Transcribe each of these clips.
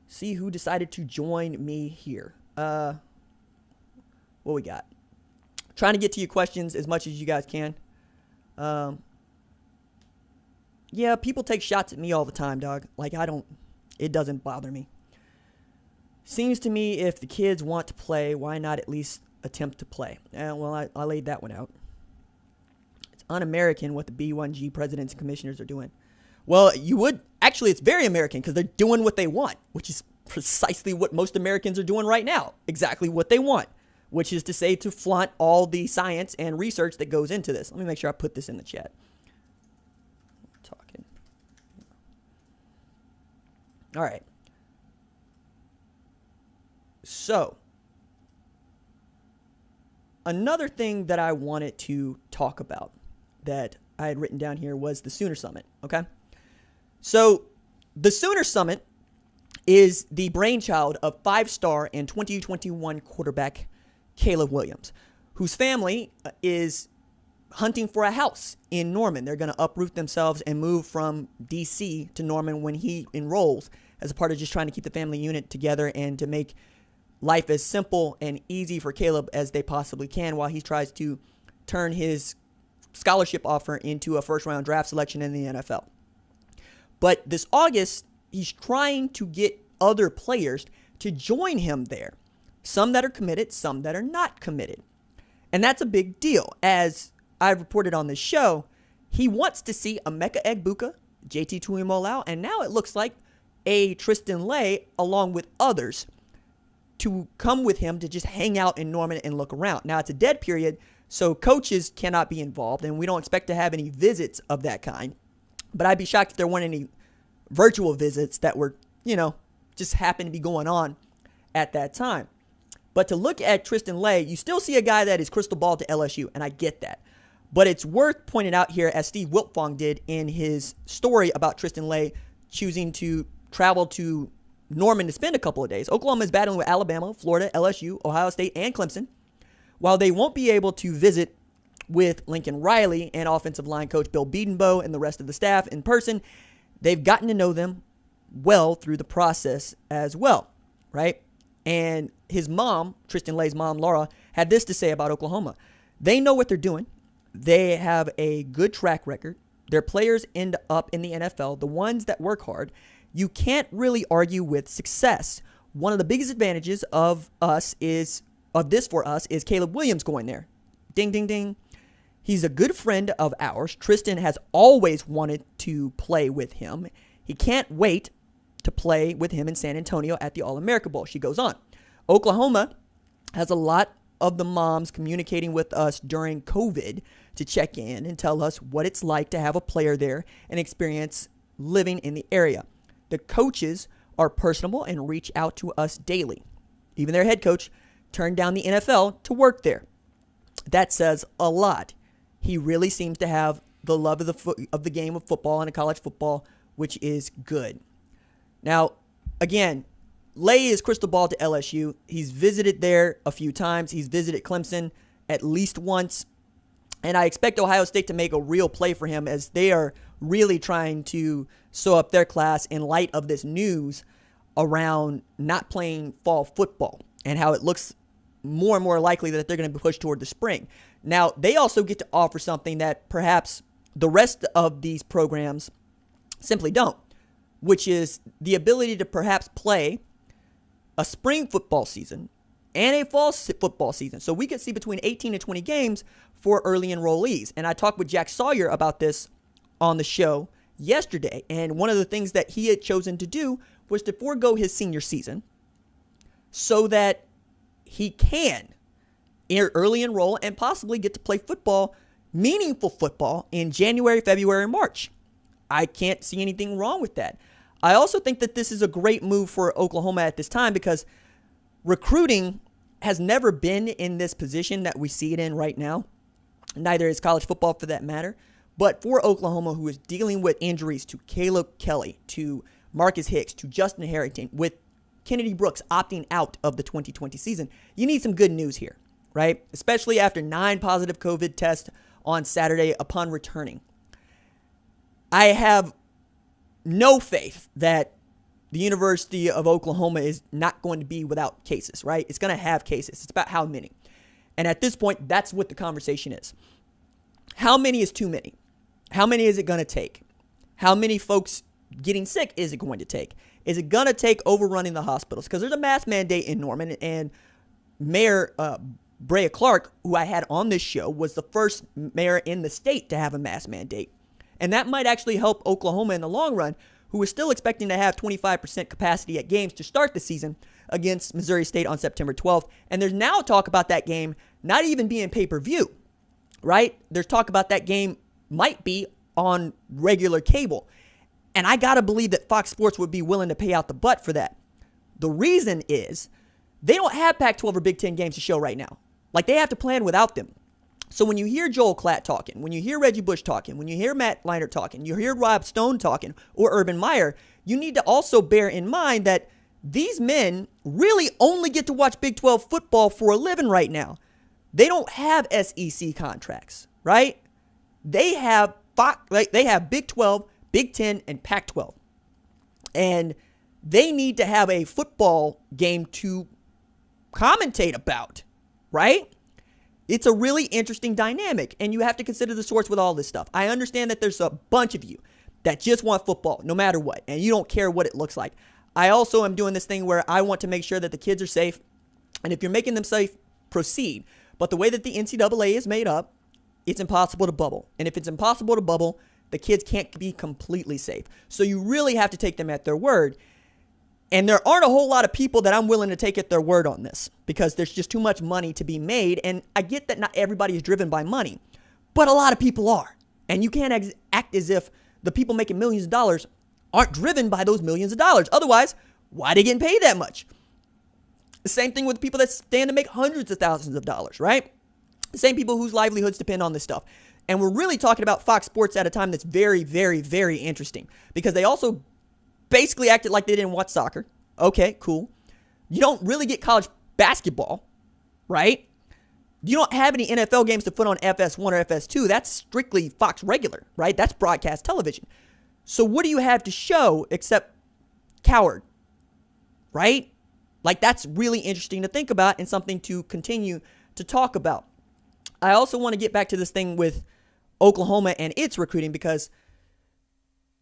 See who decided to join me here. What we got? Trying to get to your questions as much as you guys can. Yeah, people take shots at me all the time, dog. Like, it doesn't bother me. Seems to me if the kids want to play, why not at least attempt to play? Well, I laid that one out. It's un-American what the B1G presidents and commissioners are doing. Well, actually, it's very American because they're doing what they want, which is precisely what most Americans are doing right now. Exactly what they want, which is to flaunt all the science and research that goes into this. Let me make sure I put this in the chat. Talking. All right. So, another thing that I wanted to talk about that I had written down here was the Sooner Summit, okay? So, the Sooner Summit is the brainchild of 5-star and 2021 quarterback Caleb Williams, whose family is hunting for a house in Norman. They're going to uproot themselves and move from D.C. to Norman when he enrolls as a part of just trying to keep the family unit together and to make life as simple and easy for Caleb as they possibly can while he tries to turn his scholarship offer into a first-round draft selection in the NFL. But this August, he's trying to get other players to join him there. Some that are committed, some that are not committed. And that's a big deal. As I've reported on this show, he wants to see Emeka Egbuka, JT Tuimoloau, and now it looks like a Tristan Leigh, along with others, to come with him to just hang out in Norman and look around. Now, it's a dead period, so coaches cannot be involved, and we don't expect to have any visits of that kind. But I'd be shocked if there weren't any virtual visits that were, just happened to be going on at that time. But to look at Tristan Leigh, you still see a guy that is crystal ball to LSU, and I get that. But it's worth pointing out here, as Steve Wiltfong did in his story about Tristan Leigh choosing to travel to Norman to spend a couple of days. Oklahoma is battling with Alabama, Florida, LSU, Ohio State, and Clemson. While they won't be able to visit with Lincoln Riley and offensive line coach Bill Bedenbaugh and the rest of the staff in person, they've gotten to know them well through the process as well, right? And his mom, Tristan Leigh's mom, Laura, had this to say about Oklahoma. They know what they're doing. They have a good track record. Their players end up in the NFL, the ones that work hard. You can't really argue with success. One of the biggest advantages of this for us is Caleb Williams going there. Ding, ding, ding. He's a good friend of ours. Tristan has always wanted to play with him. He can't wait to play with him in San Antonio at the All-America Bowl. She goes on. Oklahoma has a lot of the moms communicating with us during COVID to check in and tell us what it's like to have a player there and experience living in the area. The coaches are personable and reach out to us daily. Even their head coach turned down the NFL to work there. That says a lot. He really seems to have the love of the game of football and of college football, which is good. Now, again, Leigh is crystal ball to LSU. He's visited there a few times. He's visited Clemson at least once. And I expect Ohio State to make a real play for him as they are really trying to sew up their class in light of this news around not playing fall football and how it looks more and more likely that they're going to be pushed toward the spring. Now, they also get to offer something that perhaps the rest of these programs simply don't, which is the ability to perhaps play a spring football season and a fall football season. So we could see between 18 and 20 games for early enrollees. And I talked with Jack Sawyer about this on the show yesterday. And one of the things that he had chosen to do was to forego his senior season so that he can early enroll and possibly get to play football, meaningful football, in January, February, March. I can't see anything wrong with that. I also think that this is a great move for Oklahoma at this time because recruiting has never been in this position that we see it in right now. Neither is college football for that matter. But for Oklahoma, who is dealing with injuries to Caleb Kelly, to Marcus Hicks, to Justin Harrington, with Kennedy Brooks opting out of the 2020 season, you need some good news here, right? Especially after 9 positive COVID tests on Saturday upon returning. I have no faith that the University of Oklahoma is not going to be without cases, right? It's going to have cases. It's about how many. And at this point, that's what the conversation is. How many is too many? How many is it going to take? How many folks getting sick is it going to take? Is it going to take overrunning the hospitals? Because there's a mask mandate in Norman, and Mayor Brea Clark, who I had on this show, was the first mayor in the state to have a mask mandate. And that might actually help Oklahoma in the long run, who is still expecting to have 25% capacity at games to start the season against Missouri State on September 12th. And there's now talk about that game not even being pay-per-view, right? There's talk about that game might be on regular cable. And I got to believe that Fox Sports would be willing to pay out the butt for that. The reason is they don't have Pac-12 or Big Ten games to show right now. Like, they have to plan without them. So when you hear Joel Klatt talking, when you hear Reggie Bush talking, when you hear Matt Leinart talking, you hear Rob Stone talking, or Urban Meyer, you need to also bear in mind that these men really only get to watch Big 12 football for a living right now. They don't have SEC contracts, right? They have Big 12, Big 10, and Pac-12. And they need to have a football game to commentate about, right? It's a really interesting dynamic, and you have to consider the source with all this stuff. I understand that there's a bunch of you that just want football no matter what, and you don't care what it looks like. I also am doing this thing where I want to make sure that the kids are safe, and if you're making them safe, proceed. But the way that the NCAA is made up, it's impossible to bubble. And if it's impossible to bubble, the kids can't be completely safe. So you really have to take them at their word. And there aren't a whole lot of people that I'm willing to take at their word on this because there's just too much money to be made. And I get that not everybody is driven by money, but a lot of people are. And you can't act as if the people making millions of dollars aren't driven by those millions of dollars. Otherwise, why are they getting paid that much? The same thing with people that stand to make hundreds of thousands of dollars, right? The same people whose livelihoods depend on this stuff. And we're really talking about Fox Sports at a time that's very, very, very interesting because they also basically acted like they didn't watch soccer. Okay, cool. You don't really get college basketball, right? You don't have any NFL games to put on FS1 or FS2. That's strictly Fox regular, right? That's broadcast television. So what do you have to show except Coward, right? Like, that's really interesting to think about and something to continue to talk about. I also want to get back to this thing with Oklahoma and its recruiting because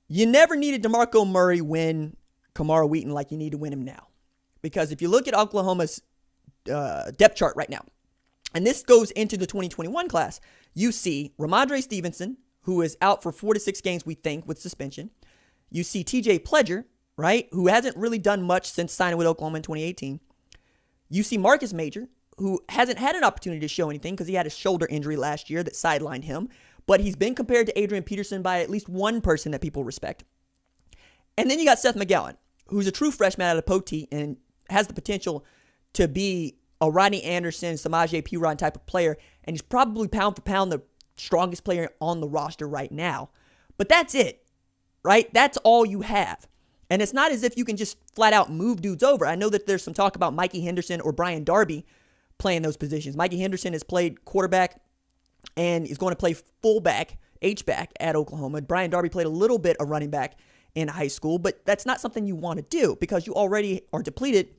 you never needed DeMarco Murray win Kamara Wheaton like you need to win him now. Because if you look at Oklahoma's depth chart right now, and this goes into the 2021 class, you see Ramondre Stevenson, who is out for 4 to 6 games, we think, with suspension. You see TJ Pledger, right, who hasn't really done much since signing with Oklahoma in 2018. You see Marcus Major, who hasn't had an opportunity to show anything because he had a shoulder injury last year that sidelined him. But he's been compared to Adrian Peterson by at least one person that people respect. And then you got Seth McGowan, who's a true freshman out of Poti and has the potential to be a Rodney Anderson, Samaje Perine type of player. And he's probably pound for pound the strongest player on the roster right now. But that's it, right? That's all you have. And it's not as if you can just flat out move dudes over. I know that there's some talk about Mikey Henderson or Brian Darby playing those positions. Mikey Henderson has played quarterback and is going to play fullback, H-back at Oklahoma. Brian Darby played a little bit of running back in high school, but that's not something you want to do because you already are depleted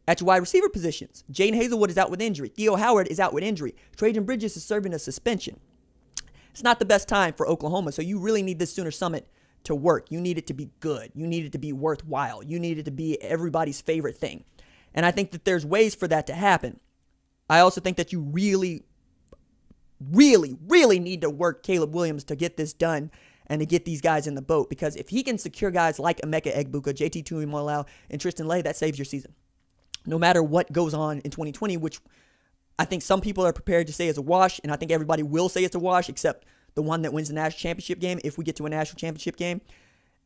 at your wide receiver positions. Jaden Hazelwood is out with injury. Theo Howard is out with injury. Trajan Bridges is serving a suspension. It's not the best time for Oklahoma, so you really need this Sooner Summit to work. You need it to be good. You need it to be worthwhile. You need it to be everybody's favorite thing. And I think that there's ways for that to happen. I also think that you really need to work Caleb Williams to get this done and to get these guys in the boat. Because if he can secure guys like Emeka Egbuka, JT Tuimoloau, and Tristan Leigh, that saves your season. No matter what goes on in 2020, which I think some people are prepared to say is a wash, and I think everybody will say it's a wash, except the one that wins the national championship game, if we get to a national championship game.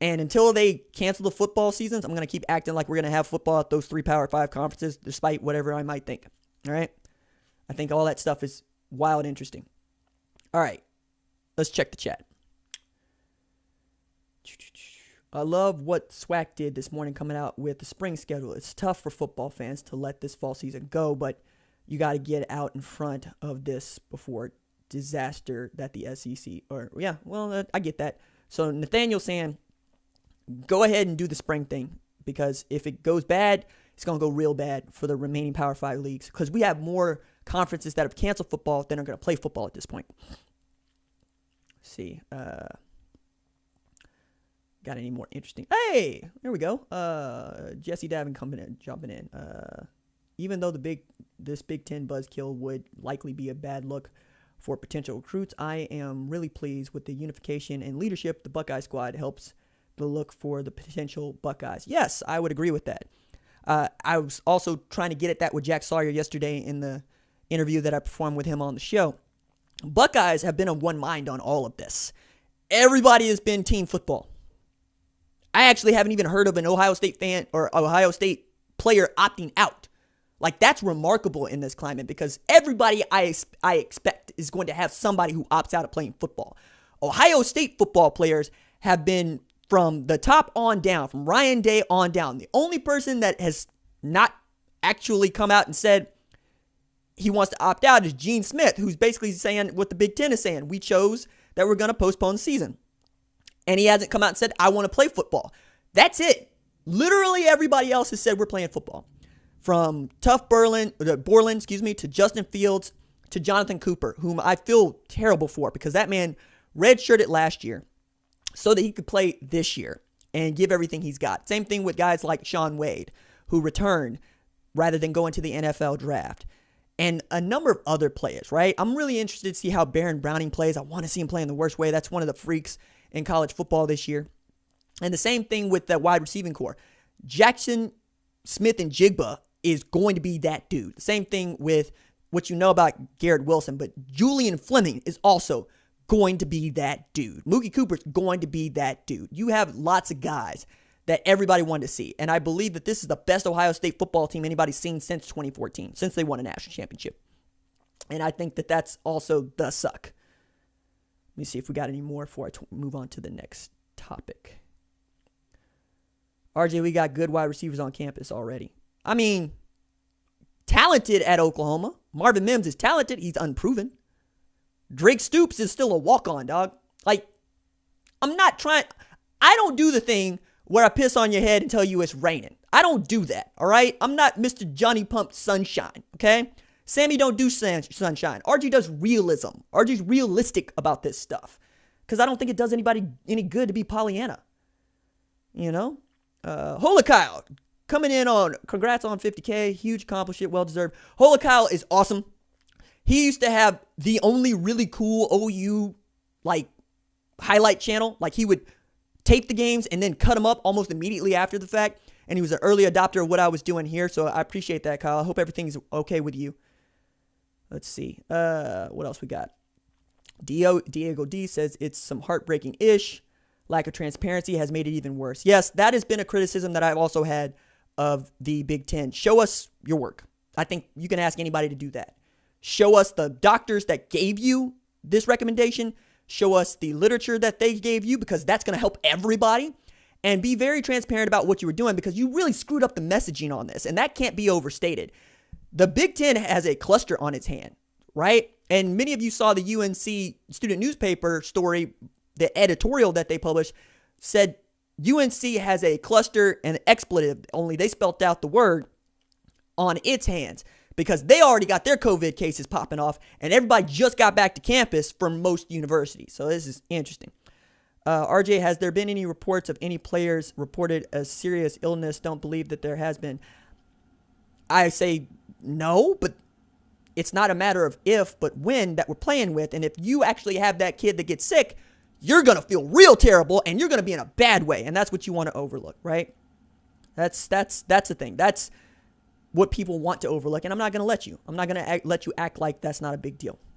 And until they cancel the football seasons, I'm going to keep acting like we're going to have football at those 3 Power 5 conferences, despite whatever I might think. All right? I think all that stuff is wild interesting. All right. Let's check the chat. I love what SWAC did this morning coming out with the spring schedule. It's tough for football fans to let this fall season go, but you got to get out in front of this before disaster that the SEC, I get that. So Nathaniel saying, go ahead and do the spring thing because if it goes bad, it's going to go real bad for the remaining Power 5 leagues because we have more conferences that have canceled football than are going to play football at this point. Let's see. Got any more interesting? Hey, there we go. Jesse Davin jumping in. Even though this Big Ten buzzkill would likely be a bad look for potential recruits, I am really pleased with the unification and leadership the Buckeye squad helps the look for the potential Buckeyes. Yes, I would agree with that. I was also trying to get at that with Jack Sawyer yesterday in the interview that I performed with him on the show. Buckeyes have been of one mind on all of this. Everybody has been team football. I actually haven't even heard of an Ohio State fan or Ohio State player opting out. Like, that's remarkable in this climate because everybody I expect is going to have somebody who opts out of playing football. Ohio State football players have been from the top on down, from Ryan Day on down. The only person that has not actually come out and said he wants to opt out is Gene Smith, who's basically saying what the Big Ten is saying. We chose that we're going to postpone the season. And he hasn't come out and said, I want to play football. That's it. Literally everybody else has said we're playing football. From Borland, to Justin Fields, to Jonathan Cooper, whom I feel terrible for because that man redshirted last year so that he could play this year and give everything he's got. Same thing with guys like Sean Wade, who returned rather than go into the NFL draft. And a number of other players, right? I'm really interested to see how Baron Browning plays. I want to see him play in the worst way. That's one of the freaks in college football this year. And the same thing with the wide receiving core. Jackson Smith and Jigba is going to be that dude. The same thing with what you know about Garrett Wilson, but Julian Fleming is also going to be that dude. Mookie Cooper's going to be that dude. You have lots of guys that everybody wanted to see. And I believe that this is the best Ohio State football team anybody's seen since 2014, since they won a national championship. And I think that that's also the suck. Let me see if we got any more before I move on to the next topic. RJ, we got good wide receivers on campus already. I mean, talented at Oklahoma. Marvin Mims is talented. He's unproven. Drake Stoops is still a walk-on, dog. Like, I don't do the thing where I piss on your head and tell you it's raining. I don't do that, all right? I'm not Mr. Johnny Pump Sunshine, okay? Sammy don't do sunshine. RG does realism. RG's realistic about this stuff. Because I don't think it does anybody any good to be Pollyanna. You know? Hola Kyle, coming in on, congrats on 50K. Huge accomplishment, well-deserved. Hola Kyle is awesome. He used to have the only really cool OU, like, highlight channel. Like, he would tape the games and then cut them up almost immediately after the fact. And he was an early adopter of what I was doing here. So I appreciate that, Kyle. I hope everything's okay with you. Let's see. What else we got? Diego D says it's some heartbreaking-ish. Lack of transparency has made it even worse. Yes, that has been a criticism that I've also had of the Big Ten. Show us your work. I think you can ask anybody to do that. Show us the doctors that gave you this recommendation. Show us the literature that they gave you because that's going to help everybody. And be very transparent about what you were doing because you really screwed up the messaging on this. And that can't be overstated. The Big Ten has a cluster on its hand, right? And many of you saw the UNC student newspaper story, the editorial that they published said UNC has a cluster and expletive, only they spelt out the word, on its hands because they already got their COVID cases popping off and everybody just got back to campus from most universities. So this is interesting. RJ, has there been any reports of any players reported a serious illness? Don't believe that there has been. I say no, but it's not a matter of if, but when that we're playing with. And if you actually have that kid that gets sick, you're going to feel real terrible and you're going to be in a bad way. And that's what you want to overlook, right? That's the thing. That's what people want to overlook. And I'm not going to let you. I'm not going to let you act like that's not a big deal.